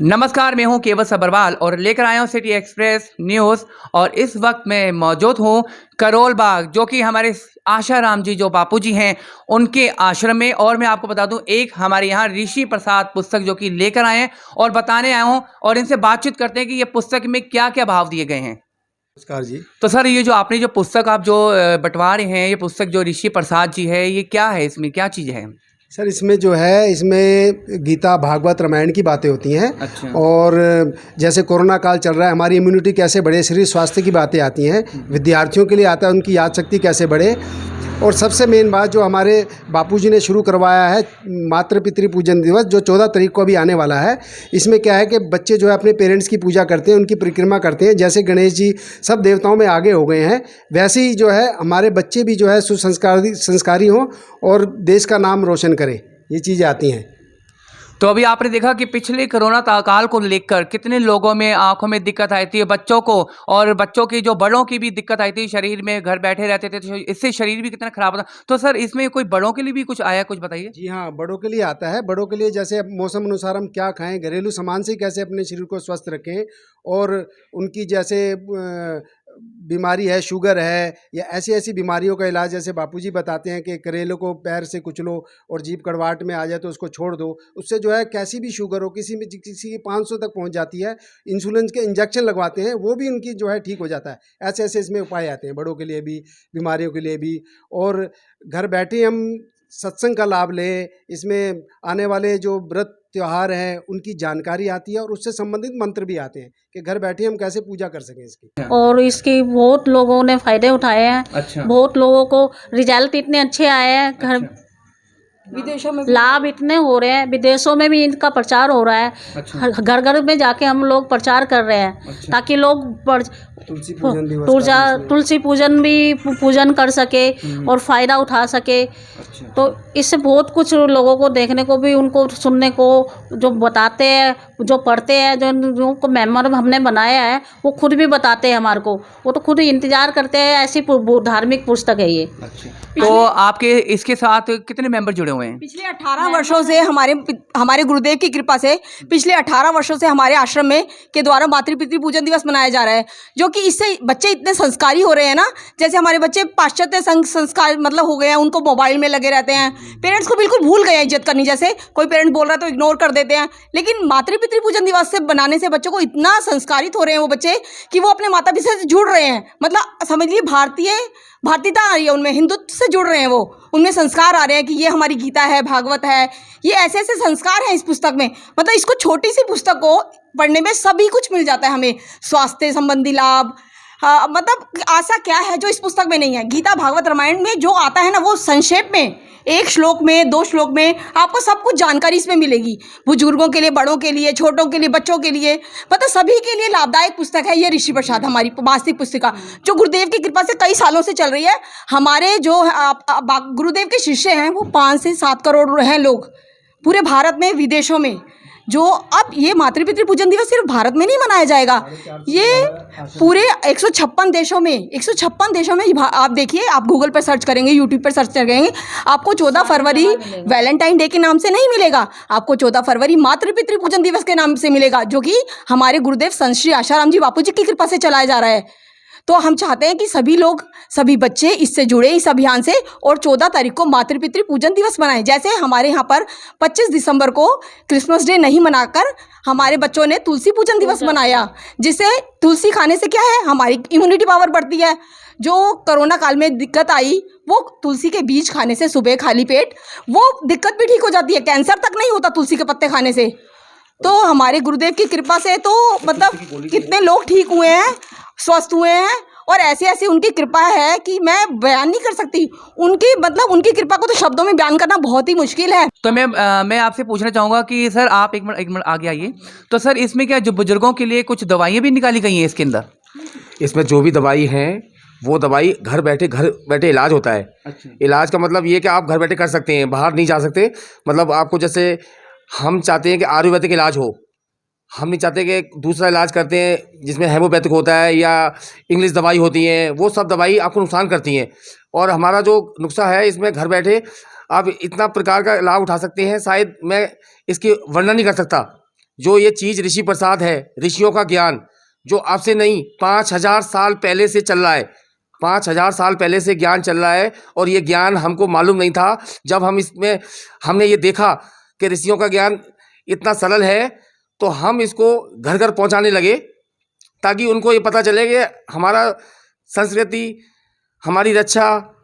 नमस्कार, मैं हूं केवल सब्रवाल और लेकर आया हूं सिटी एक्सप्रेस न्यूज़। और इस वक्त मैं मौजूद हूं करोल बाग, जो कि हमारे आशाराम जी जो बापूजी हैं उनके आश्रम में। और मैं आपको बता दूं, एक हमारे यहाँ ऋषि प्रसाद पुस्तक जो कि लेकर आए हैं और बताने आया हूं, और इनसे बातचीत करते हैं कि ये पुस्तक में क्या क्या भाव दिए गए हैं। नमस्कार जी। तो सर, ये जो आपने जो पुस्तक आप जो बंटवा रहे हैं, ये पुस्तक जो ऋषि प्रसाद जी है, ये क्या है, इसमें क्या चीज़ है? सर इसमें जो है, इसमें गीता भागवत रामायण की बातें होती हैं। अच्छा। और जैसे कोरोना काल चल रहा है, हमारी इम्यूनिटी कैसे बढ़े, शरीर स्वास्थ्य की बातें आती हैं। विद्यार्थियों के लिए आता है उनकी याद शक्ति कैसे बढ़े। और सबसे मेन बात जो हमारे बापूजी ने शुरू करवाया है, मातृ पितृ पूजन दिवस, जो 14 तारीख को अभी आने वाला है। इसमें क्या है कि बच्चे जो है अपने पेरेंट्स की पूजा करते हैं, उनकी परिक्रमा करते हैं। जैसे गणेश जी सब देवताओं में आगे हो गए हैं, वैसे ही जो है हमारे बच्चे भी जो है संस्कारी हों और देश का नाम रोशन करें, ये चीज़ें आती हैं। तो अभी आपने देखा कि पिछले कोरोना काल को लेकर कितने लोगों में आंखों में दिक्कत आई थी, बच्चों को, और बच्चों की जो बड़ों की भी दिक्कत आई थी, शरीर में घर बैठे रहते थे, तो इससे शरीर भी कितना खराब होता। तो सर, इसमें कोई बड़ों के लिए भी कुछ आया, कुछ बताइए। जी हाँ, बड़ों के लिए आता है। बड़ों के लिए जैसे मौसम अनुसार हम क्या खाएं, घरेलू सामान से कैसे अपने शरीर को स्वस्थ रखें। और उनकी जैसे बीमारी है, शुगर है या ऐसी ऐसी बीमारियों का इलाज, जैसे बापूजी बताते हैं कि करेले को पैर से कुचलो और जीभ कड़वाहट में आ जाए तो उसको छोड़ दो। उससे जो है कैसी भी शुगर हो, किसी की 500 तक पहुंच जाती है। इंसुलिन के इंजेक्शन लगवाते हैं, वो भी उनकी जो है ठीक हो जाता है। ऐसे ऐसे इसमें उपाय आते हैं, बड़ों के लिए भी, बीमारियों के लिए भी। और घर बैठे हम सत्संग का लाभ लें। इसमें आने वाले जो व्रत त्योहार हैं उनकी जानकारी आती है, और उससे संबंधित मंत्र भी आते हैं कि घर बैठे हम कैसे पूजा कर सकें इसकी। और इसकी बहुत लोगों ने फायदे उठाए हैं। अच्छा। बहुत लोगों को रिजल्ट इतने अच्छे आए हैं। घर विदेशों में लाभ इतने हो रहे हैं, विदेशों में भी इनका प्रचार हो रहा है। अच्छा। घर घर में जाके हम लोग प्रचार कर रहे हैं। अच्छा। ताकि लोग तुलसी पूजन दिवस का भी इसमें- तुलसी पूजन भी पूजन कर सके और फायदा उठा सके। अच्छा। तो इससे बहुत कुछ लोगों को देखने को भी, उनको सुनने को, जो बताते हैं, जो पढ़ते हैं, जो को मेमोर हमने बनाया है, वो खुद भी बताते हैं हमारे को। वो तो खुद इंतजार करते हैं। ऐसी धार्मिक पुस्तक है ये। अच्छा। तो आपके इसके साथ कितने मेंबर जुड़े हुए हैं? पिछले 18 वर्षों से हमारे गुरुदेव की कृपा से पिछले 18 वर्षों से हमारे आश्रम में के द्वारा मातृ पितृ पूजन दिवस मनाया जा रहा है। जो कि इससे बच्चे इतने संस्कारी हो रहे हैं ना। जैसे हमारे बच्चे पाश्चात्य संस्कार मतलब हो गए हैं, उनको मोबाइल में लगे रहते हैं, पेरेंट्स को बिल्कुल भूल गए हैं इज्जत करनी। जैसे कोई पेरेंट बोल रहा है तो इग्नोर कर देते हैं। लेकिन मातृ पितृ पूजन दिवस से बनाने से बच्चों को इतना संस्कारित हो रहे हैं वो बच्चे, कि वो अपने माता पिता से जुड़ रहे हैं। मतलब समझ लीजिए भारतीयता आ रही है उनमें, हिंदुत्व से जुड़ रहे हैं वो। उनमें संस्कार आ रहे हैं कि ये हमारी गीता है, भागवत है, ये ऐसे ऐसे संस्कार हैं इस पुस्तक में। मतलब इसको छोटी सी पुस्तक को पढ़ने में सभी कुछ मिल जाता है हमें, स्वास्थ्य संबंधी लाभ। मतलब आशा क्या है जो इस पुस्तक में नहीं है। गीता भागवत रामायण में जो आता है ना, वो संक्षेप में, एक श्लोक में, 2 श्लोक में आपको सब कुछ जानकारी इसमें मिलेगी। बुजुर्गों के लिए, बड़ों के लिए, छोटों के लिए, बच्चों के लिए, मतलब सभी के लिए लाभदायक पुस्तक है ये ऋषि प्रसाद हमारी मासिक पुस्तिका, जो गुरुदेव की कृपा से कई सालों से चल रही है। हमारे जो गुरुदेव के शिष्य हैं वो 5 से 7 करोड़ हैं लोग पूरे भारत में, विदेशों में। जो अब ये मातृ पितृ पूजन दिवस सिर्फ भारत में नहीं मनाया जाएगा, ये पूरे 156 देशों में, 156 देशों में। आप देखिए, आप गूगल पर सर्च करेंगे, यूट्यूब पर सर्च करेंगे, आपको 14 फरवरी वैलेंटाइन डे के नाम से नहीं मिलेगा, आपको 14 फरवरी मातृ पितृ पूजन दिवस के नाम से मिलेगा, जो कि हमारे गुरुदेव संत श्री आशाराम जी बापू जी की कृपा से चलाया जा रहा है। तो हम चाहते हैं कि सभी लोग, सभी बच्चे इससे जुड़े इस अभियान से, और 14 तारीख को मातृ पितृ पूजन दिवस मनाएं। जैसे हमारे यहाँ पर 25 दिसंबर को क्रिसमस डे नहीं मनाकर हमारे बच्चों ने तुलसी पूजन दिवस मनाया, जिससे तुलसी खाने से क्या है, हमारी इम्यूनिटी पावर बढ़ती है। जो कोरोना काल में दिक्कत आई, वो तुलसी के बीज खाने से, सुबह खाली पेट, वो दिक्कत भी ठीक हो जाती है। कैंसर तक नहीं होता तुलसी के पत्ते खाने से। तो हमारे गुरुदेव की कृपा से तो मतलब कितने लोग ठीक हुए हैं, स्वस्थ हुए हैं, और ऐसे ऐसे उनकी कृपा है कि मैं बयान नहीं कर सकती। उनकी कृपा को तो शब्दों में बयान करना बहुत ही मुश्किल है। तो मैं आपसे पूछना चाहूँगा कि सर, आप एक मिनट आगे आइए। तो सर, इसमें क्या जो बुजुर्गों के लिए कुछ दवाइयाँ भी निकाली गई हैं इसके अंदर? इसमें जो भी दवाई है, वो दवाई घर बैठे इलाज होता है। अच्छा। इलाज का मतलब ये कि आप घर बैठे कर सकते हैं, बाहर नहीं जा सकते। मतलब आपको, जैसे हम चाहते हैं कि आयुर्वेदिक इलाज हो, हम नहीं चाहते कि दूसरा इलाज करते हैं जिसमें हेमोपैथिक होता है या इंग्लिश दवाई होती हैं, वो सब दवाई आपको नुकसान करती हैं। और हमारा जो नुस्खा है, इसमें घर बैठे आप इतना प्रकार का लाभ उठा सकते हैं, शायद मैं इसकी वर्णन नहीं कर सकता। जो ये चीज़ ऋषि प्रसाद है, ऋषियों का ज्ञान, जो अब से नहीं 5000 साल पहले से चल रहा है, 5000 साल पहले से ज्ञान चल रहा है। और ये ज्ञान हमको मालूम नहीं था। जब हमने ये देखा कि ऋषियों का ज्ञान इतना सरल है, तो हम इसको घर घर पहुंचाने लगे, ताकि उनको ये पता चले कि हमारा संस्कृति, हमारी रक्षा,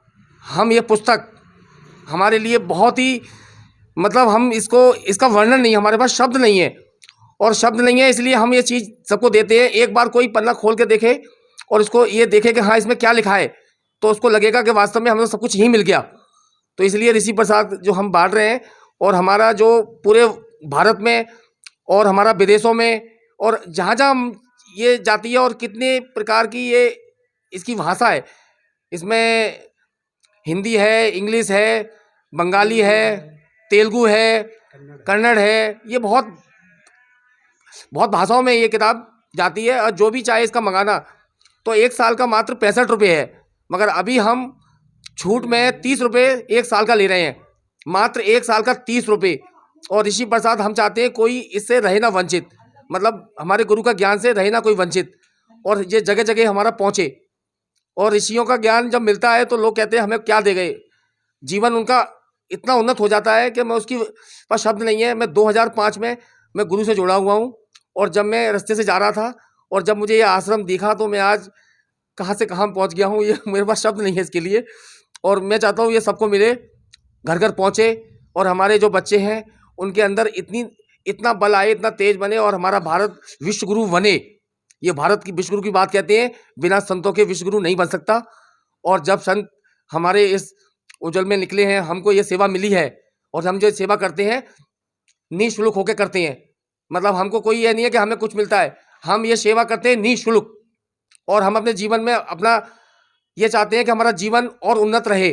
हम ये पुस्तक हमारे लिए बहुत ही मतलब हम इसका वर्णन नहीं, हमारे पास शब्द नहीं है। और शब्द नहीं है इसलिए हम ये चीज़ सबको देते हैं। एक बार कोई पन्ना खोल के देखे और इसको ये देखे कि हाँ इसमें क्या लिखा है, तो उसको लगेगा कि वास्तव में हमें सब कुछ ही मिल गया। तो इसलिए ऋषि प्रसाद जो हम बांट रहे हैं, और हमारा जो पूरे भारत में और हमारा विदेशों में और जहाँ जहाँ ये जाती है और कितने प्रकार की ये इसकी भाषा है, इसमें हिंदी है, इंग्लिश है, बंगाली है, तेलुगु है, कन्नड़ है, ये बहुत बहुत भाषाओं में ये किताब जाती है। और जो भी चाहे इसका मंगाना, तो 1 साल का मात्र 65 रुपये है, मगर अभी हम छूट में 30 रुपये 1 साल का ले रहे हैं, मात्र 1 साल का 30 रुपये। और ऋषि प्रसाद हम चाहते हैं कोई इससे रहे ना वंचित, मतलब हमारे गुरु का ज्ञान से रहे ना कोई वंचित, और ये जगह जगह हमारा पहुँचे। और ऋषियों का ज्ञान जब मिलता है तो लोग कहते हैं हमें क्या दे गए, जीवन उनका इतना उन्नत हो जाता है कि मैं उसकी पास शब्द नहीं है। मैं 2005 में मैं गुरु से जुड़ा हुआ हूँ, और जब मैं रास्ते से जा रहा था और जब मुझे ये आश्रम दिखा, तो मैं आज कहाँ से कहाँ पहुँच गया हूँ, ये मेरे पास शब्द नहीं है इसके लिए। और मैं चाहता हूँ ये सबको मिले, घर घर पहुँचे, और हमारे जो बच्चे हैं उनके अंदर इतना बल आए, इतना तेज बने, और हमारा भारत विश्व गुरु बने। ये भारत की विश्व गुरु की बात कहते हैं, बिना संतों के विश्व गुरु नहीं बन सकता। और जब संत हमारे इस उज्जवल में निकले हैं, हमको ये सेवा मिली है, और हम जो सेवा करते हैं निःशुल्क होकर करते हैं। मतलब हमको कोई ये नहीं है कि हमें कुछ मिलता है, हम ये सेवा करते हैं निःशुल्क। और हम अपने जीवन में अपना ये चाहते हैं कि हमारा जीवन और उन्नत रहे,